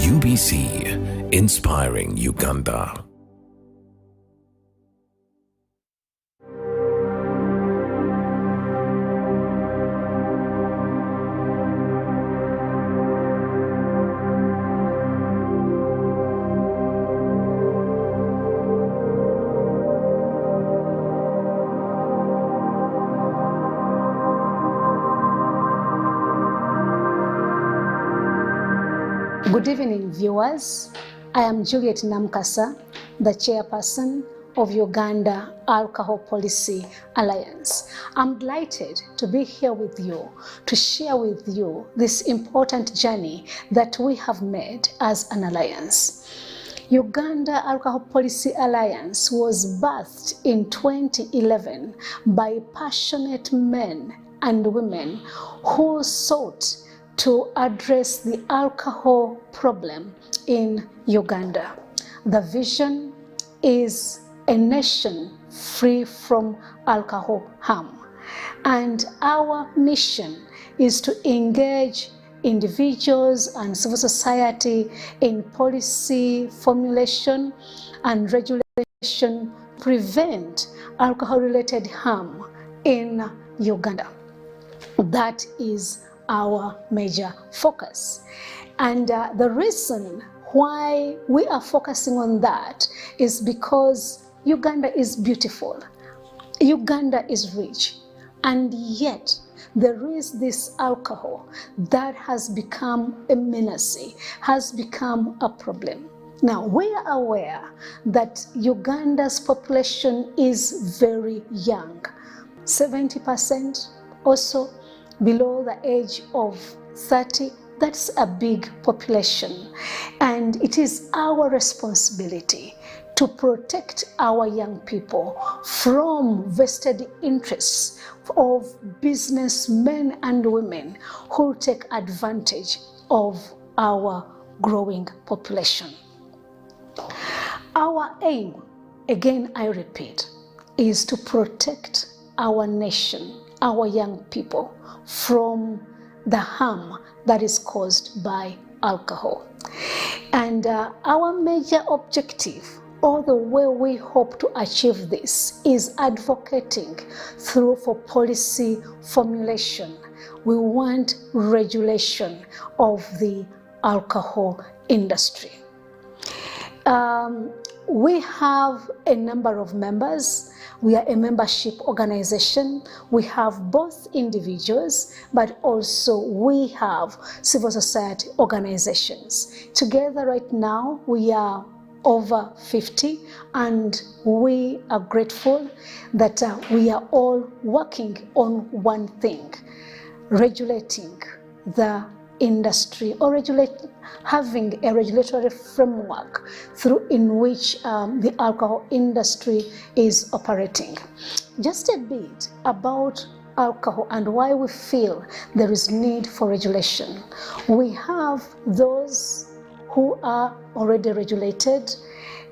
UBC, inspiring Uganda. Good evening, viewers. I am Juliet Namkasa, the chairperson of Uganda Alcohol Policy Alliance. I'm delighted to be here with you to share with you this important journey that we have made as an alliance. Uganda Alcohol Policy Alliance was birthed in 2011 by passionate men and women who sought to address the alcohol problem in Uganda. The vision is a nation free from alcohol harm. And our mission is to engage individuals and civil society in policy formulation and regulation, prevent alcohol-related harm in Uganda. That is our major focus. And the reason why we are focusing on that is because Uganda is beautiful. Uganda is rich. And yet there is this alcohol that has become a menace, has become a problem. Now, we are aware that Uganda's population is very young, 70% or so below the age of 30. That's a big population, and it is our responsibility to protect our young people from vested interests of businessmen and women who take advantage of our growing population. Our aim, again I repeat, is to protect our nation, our young people, from the harm that is caused by alcohol. And our major objective, or the way we hope to achieve this, is advocating for policy formulation. We want regulation of the alcohol industry. We have a number of members. We are a membership organization. We have both individuals, but also we have civil society organizations. Together right now, we are over 50, and we are grateful that we are all working on one thing: regulating the industry, or having a regulatory framework through in which the alcohol industry is operating. Just a bit about alcohol and why we feel there is need for regulation. We have those who are already regulated,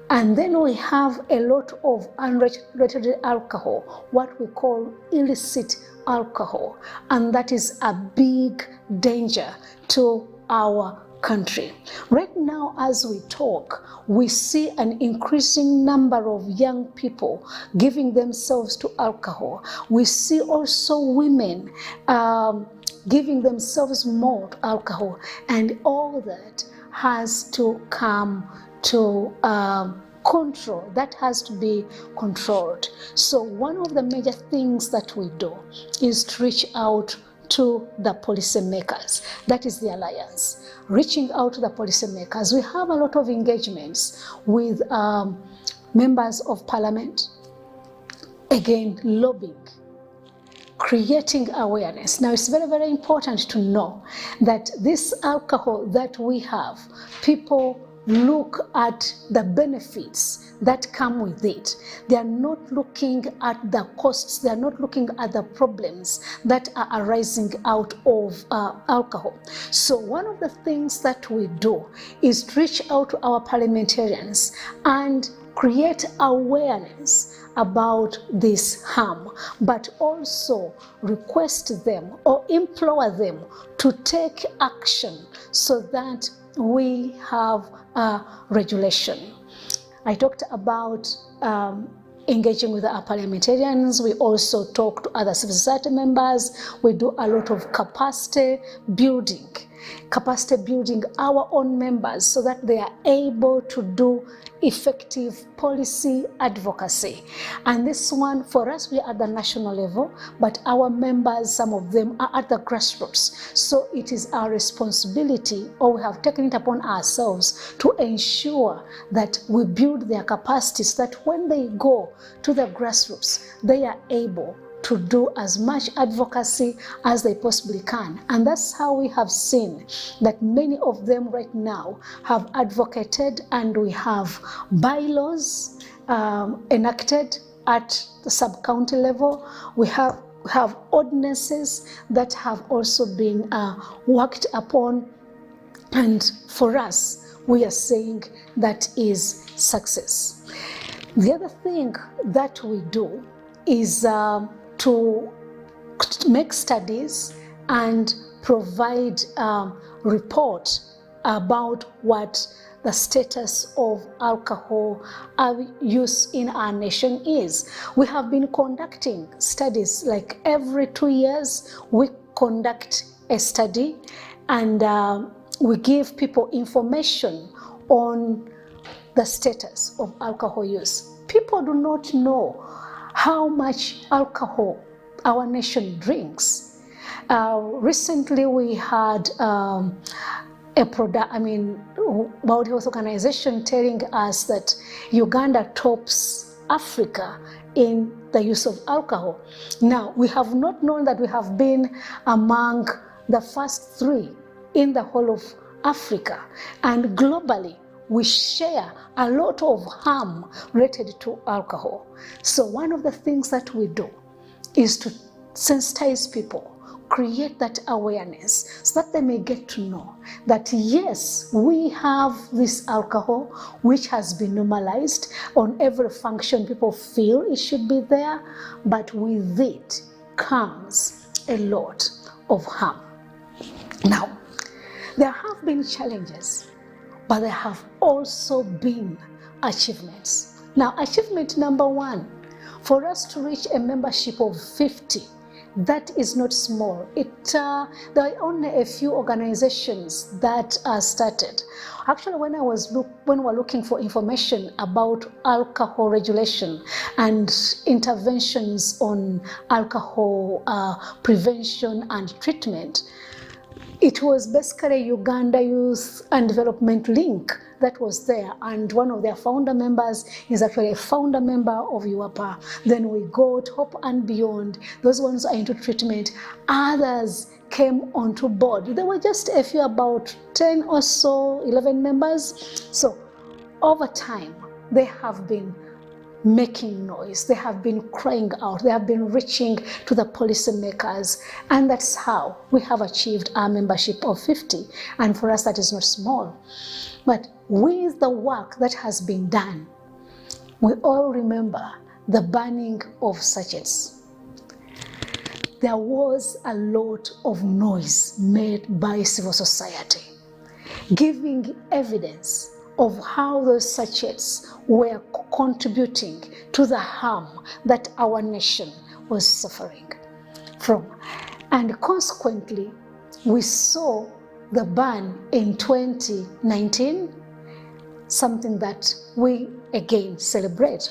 and then we have a lot of unregulated alcohol, what we call illicit alcohol, and that is a big danger to our country. Right now, as we talk, we see an increasing number of young people giving themselves to alcohol. We see also women giving themselves more to alcohol, and all that has to come to control. That has to be controlled. So one of the major things that we do is to reach out to the policymakers. That is the alliance, reaching out to the policymakers. We have a lot of engagements with members of parliament, again, lobbying, creating awareness. Now, it's very, very important to know that this alcohol that we have, people look at the benefits that come with it. They are not looking at the costs. They are not looking at the problems that are arising out of alcohol. So one of the things that we do is to reach out to our parliamentarians and create awareness about this harm, but also request them or implore them to take action so that we have a regulation. I talked about engaging with our parliamentarians. We also talk to other civil society members. We do a lot of capacity building our own members so that they are able to do effective policy advocacy. And this one, for us, we are at the national level, but our members, some of them are at the grassroots. So it is our responsibility, or we have taken it upon ourselves, to ensure that we build their capacities, that when they go to the grassroots, they are able to do as much advocacy as they possibly can. And that's how we have seen that many of them right now have advocated, and we have bylaws enacted at the sub-county level. We have ordinances that have also been worked upon. And for us, we are saying that is success. The other thing that we do is to make studies and provide report about what the status of alcohol use in our nation is. We have been conducting studies, like every 2 years we conduct a study, and we give people information on the status of alcohol use. People do not know how much alcohol our nation drinks. Recently, we had World Health Organization telling us that Uganda tops Africa in the use of alcohol. Now, we have not known that we have been among the first 3 in the whole of Africa, and globally, we share a lot of harm related to alcohol. So one of the things that we do is to sensitize people, create that awareness so that they may get to know that yes, we have this alcohol which has been normalized on every function. People feel it should be there, but with it comes a lot of harm. Now, there have been challenges, but there have also been achievements. Now, achievement number 1, for us to reach a membership of 50, that is not small. There are only a few organizations that are started. Actually, when we were looking for information about alcohol regulation and interventions on alcohol prevention and treatment, it was basically Uganda Youth and Development Link that was there, and one of their founder members is actually a founder member of UAPA. Then we got Hope and Beyond. Those ones are into treatment. Others came onto board. There were just a few, about 10 or so, 11 members. So over time, they have been making noise, they have been crying out, they have been reaching to the policymakers, and that's how we have achieved our membership of 50. And for us, that is not small. But with the work that has been done, we all remember the banning of sachets. There was a lot of noise made by civil society, giving evidence of how those sachets were contributing to the harm that our nation was suffering from. And consequently, we saw the ban in 2019, something that we again celebrate.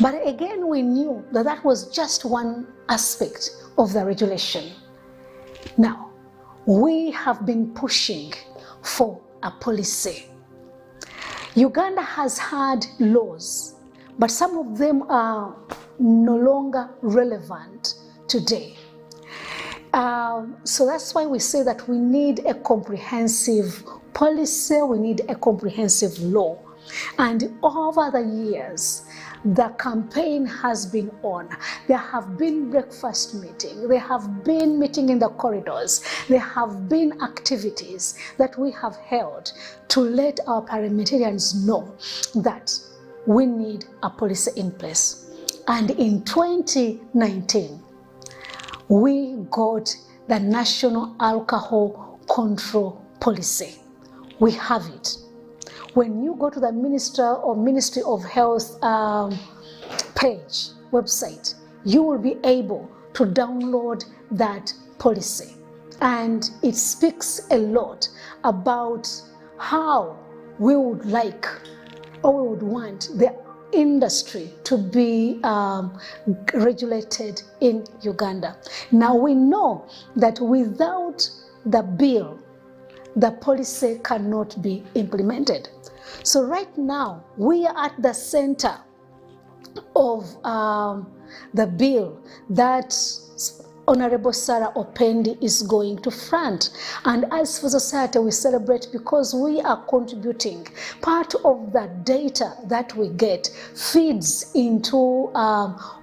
But again, we knew that that was just one aspect of the regulation. Now, we have been pushing for a policy. Uganda has had laws, but some of them are no longer relevant today. So that's why we say that we need a comprehensive policy, we need a comprehensive law. And over the years, the campaign has been on. There have been breakfast meetings, there have been meetings in the corridors, there have been activities that we have held to let our parliamentarians know that we need a policy in place. And in 2019, we got the National Alcohol Control Policy. We have it. When you go to the Ministry of Health page, website, you will be able to download that policy. And it speaks a lot about how we would like or we would want the industry to be regulated in Uganda. Now we know that without the bill, the policy cannot be implemented. So right now, we are at the center of the bill that Honorable Sarah Opendi is going to front. And as for society, we celebrate because we are contributing. Part of the data that we get feeds into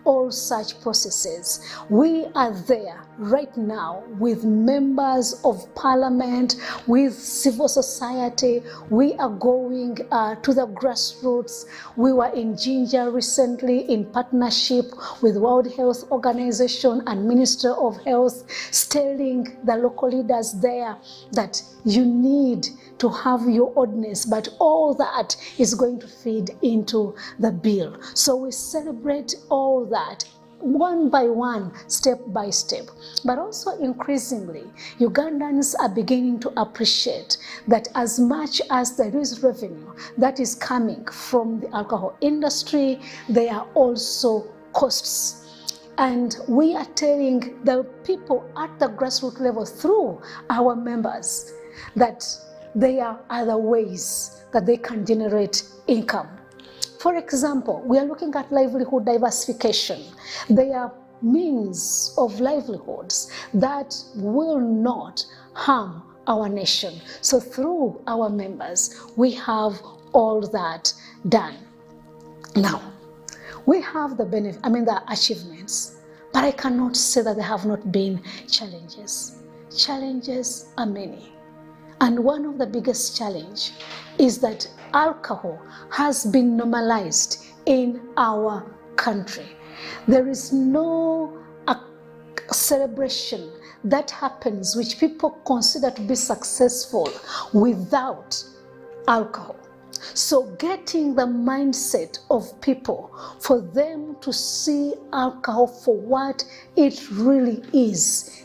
all such processes. We are there right now with members of parliament, with civil society. We are going to the grassroots. We were in Jinja recently in partnership with World Health Organization and Minister of Health, telling the local leaders there that you need to have your ordinance, but all that is going to feed into the bill. So we celebrate all that one by one, step by step. But also increasingly, Ugandans are beginning to appreciate that as much as there is revenue that is coming from the alcohol industry, there are also costs. And we are telling the people at the grassroots level through our members that there are other ways that they can generate income. For example, we are looking at livelihood diversification. There are means of livelihoods that will not harm our nation. So through our members, we have all that done. Now, we have the achievements, but I cannot say that there have not been challenges. Challenges are many. And one of the biggest challenge is that alcohol has been normalized in our country. There is no celebration that happens which people consider to be successful without alcohol. So getting the mindset of people for them to see alcohol for what it really is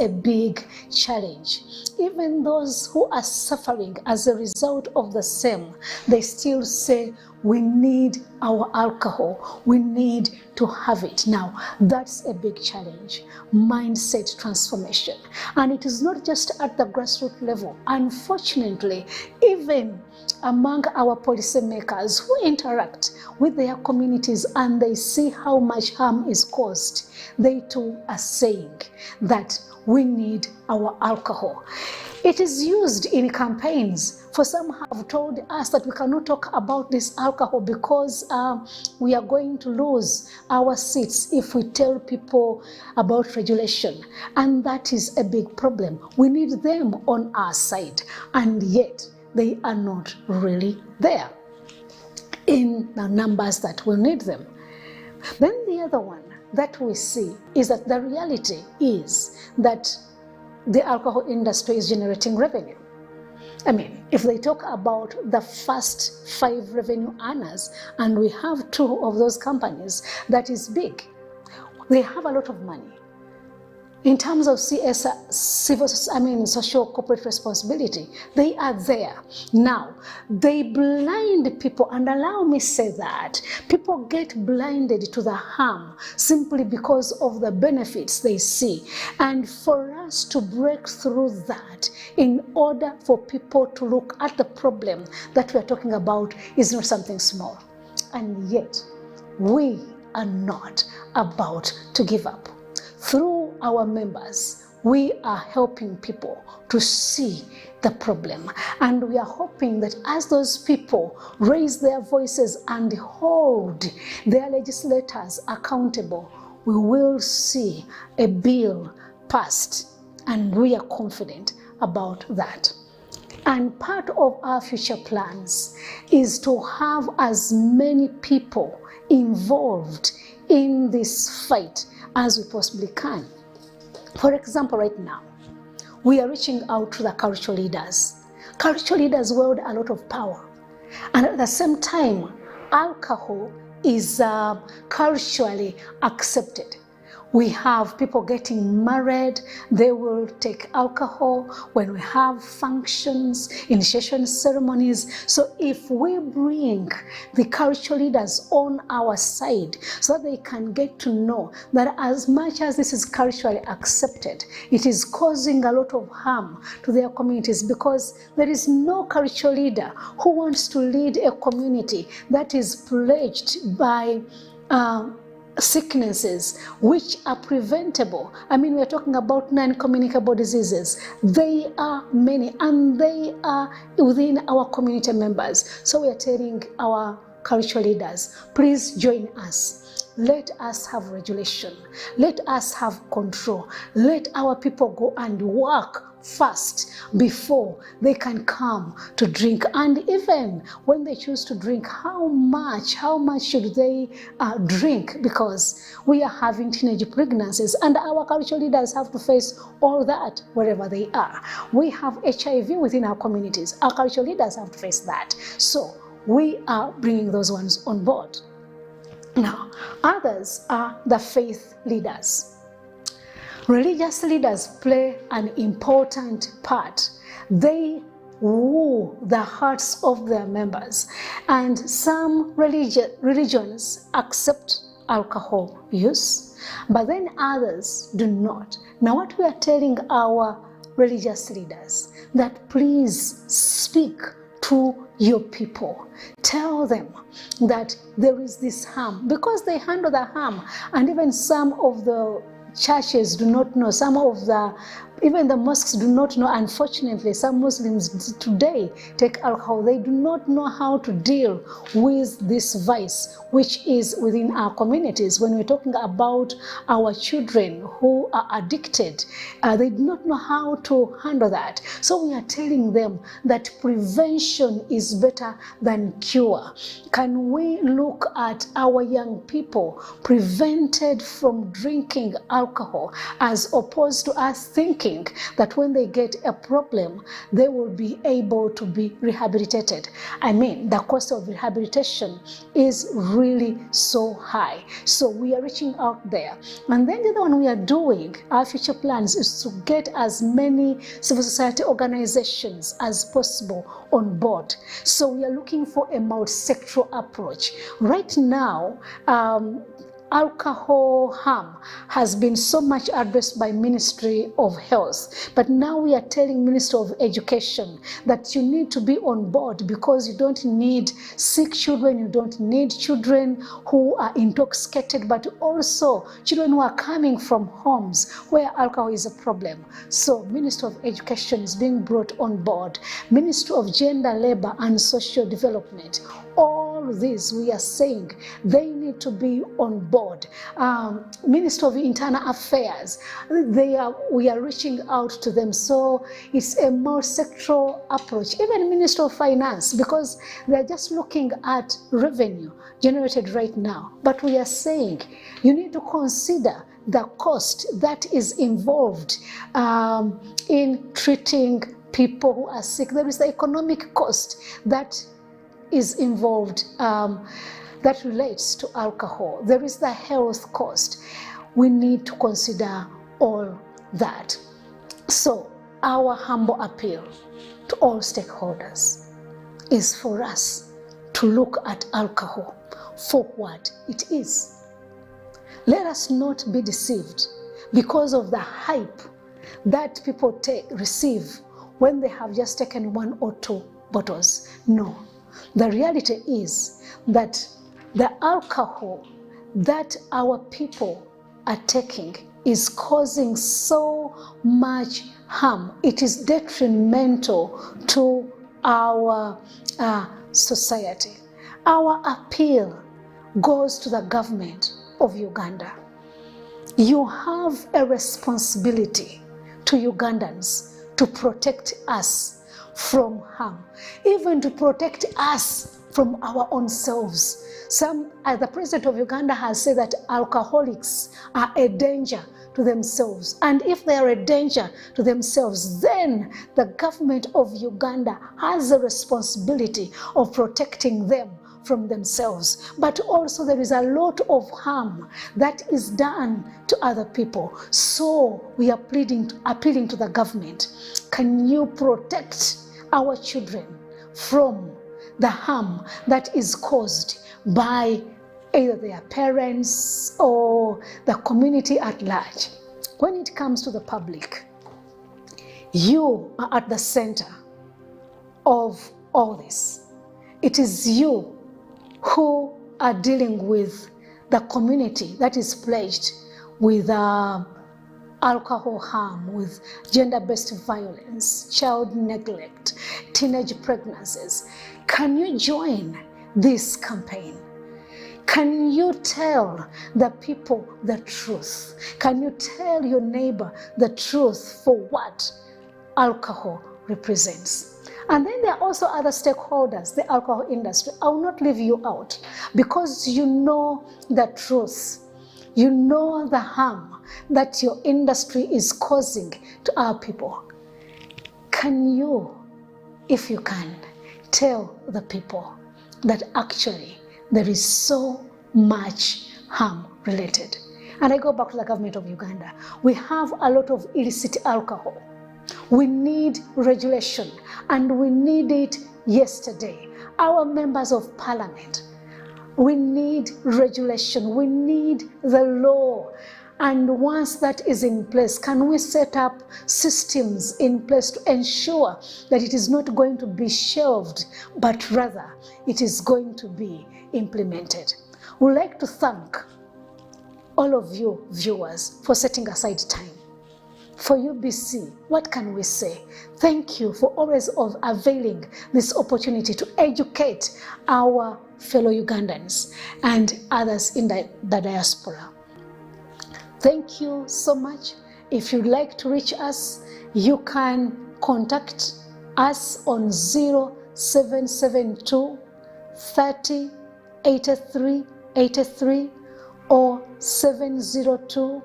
a big challenge. Even those who are suffering as a result of the same, they still say, we need our alcohol, we need to have it. Now, that's a big challenge, mindset transformation. And it is not just at the grassroots level. Unfortunately, even among our policymakers who interact with their communities and they see how much harm is caused, they too are saying that we need our alcohol. It is used in campaigns. For some have told us that we cannot talk about this alcohol because we are going to lose our seats if we tell people about regulation. And that is a big problem. We need them on our side, and yet they are not really there in the numbers that we need them. Then the other one that we see is that the reality is that the alcohol industry is generating revenue. I mean, if they talk about the first 5 revenue earners, and we have 2 of those companies, that is big. They have a lot of money. In terms of CSR, social corporate responsibility, they are there. Now, they blind people, and allow me say that, people get blinded to the harm simply because of the benefits they see. And for us to break through that, in order for people to look at the problem that we are talking about, is not something small. And yet, we are not about to give up. Through our members, we are helping people to see the problem. And we are hoping that as those people raise their voices and hold their legislators accountable, we will see a bill passed, and we are confident about that. And part of our future plans is to have as many people involved in this fight as we possibly can. For example, right now, we are reaching out to the cultural leaders. Cultural leaders wield a lot of power. And at the same time, alcohol is culturally accepted. We have people getting married, they will take alcohol when we have functions, initiation ceremonies. So if we bring the cultural leaders on our side so that they can get to know that as much as this is culturally accepted, it is causing a lot of harm to their communities, because there is no cultural leader who wants to lead a community that is plagued by sicknesses which are preventable. I mean, we're talking about non-communicable diseases. They are many, and they are within our community members. So we are telling our cultural leaders, please join us. Let us have regulation. Let us have control. Let our people go and work fast before they can come to drink. And even when they choose to drink, how much should they drink? Because we are having teenage pregnancies, and our cultural leaders have to face all that wherever they are. We have HIV within our communities. Our cultural leaders have to face that. So we are bringing those ones on board. Now, others are the faith leaders. Religious leaders play an important part. They woo the hearts of their members, and some religions accept alcohol use, but then others do not. Now, what we are telling our religious leaders, that please speak to your people. Tell them that there is this harm, because they handle the harm, and even some of the churches do not know, even the mosques do not know. Unfortunately, some Muslims today take alcohol. They do not know how to deal with this vice which is within our communities. When we're talking about our children who are addicted, they do not know how to handle that. So we are telling them that prevention is better than cure. Can we look at our young people prevented from drinking alcohol, as opposed to us thinking that when they get a problem, they will be able to be rehabilitated? I mean, the cost of rehabilitation is really so high. So we are reaching out there. And then the other one we are doing, our future plans, is to get as many civil society organizations as possible on board. So we are looking for a multi-sectoral approach. Right now, alcohol harm has been so much addressed by Ministry of Health, but now we are telling Ministry of Education that you need to be on board, because you don't need sick children, you don't need children who are intoxicated, but also children who are coming from homes where alcohol is a problem. So Ministry of Education is being brought on board. Ministry of Gender, Labor and Social Development, all these we are saying they need to be on board. Ministry of Internal Affairs, we are reaching out to them. So it's a more sectoral approach. Even Ministry of Finance, because they're just looking at revenue generated right now. But we are saying you need to consider the cost that is involved in treating people who are sick. There is the economic cost that is involved that relates to alcohol. There is the health cost. We need to consider all that. So our humble appeal to all stakeholders is for us to look at alcohol for what it is. Let us not be deceived because of the hype that people receive when they have just taken 1 or 2 bottles. No. The reality is that the alcohol that our people are taking is causing so much harm. It is detrimental to our society. Our appeal goes to the government of Uganda. You have a responsibility to Ugandans to protect us from harm, even to protect us from our own selves. The president of Uganda has said that alcoholics are a danger to themselves. And if they are a danger to themselves, then the government of Uganda has a responsibility of protecting them from themselves. But also there is a lot of harm that is done to other people. So we are appealing to the government. Can you protect our children from the harm that is caused by either their parents or the community at large? When it comes to the public, you are at the center of all this. It is you who are dealing with the community that is plagued with alcohol harm, with gender-based violence, child neglect, teenage pregnancies. Can you join this campaign? Can you tell the people the truth? Can you tell your neighbor the truth for what alcohol represents? And then there are also other stakeholders, the alcohol industry. I will not leave you out because you know the truth. You know the harm that your industry is causing to our people. Can you, if you can, tell the people that actually there is so much harm related? And I go back to the government of Uganda. We have a lot of illicit alcohol. We need regulation, and we need it yesterday. Our members of parliament, we need regulation. We need the law. And once that is in place, can we set up systems in place to ensure that it is not going to be shelved, but rather it is going to be implemented? We'd like to thank all of you viewers for setting aside time. For UBC, what can we say? Thank you for always availing this opportunity to educate our fellow Ugandans and others in the diaspora. Thank you so much. If you'd like to reach us, you can contact us on 0772 30 83 83 or 702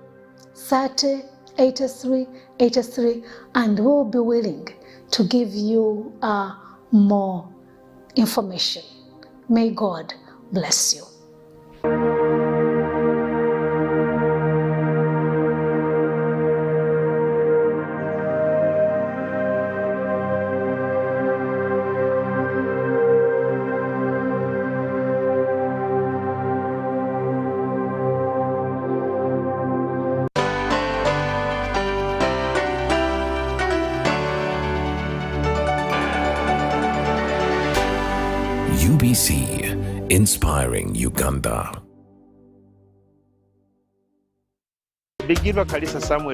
30 83 83, and we'll be willing to give you more information. May God bless you. UBC, inspiring Uganda. Bigirwa Kalisa Samuel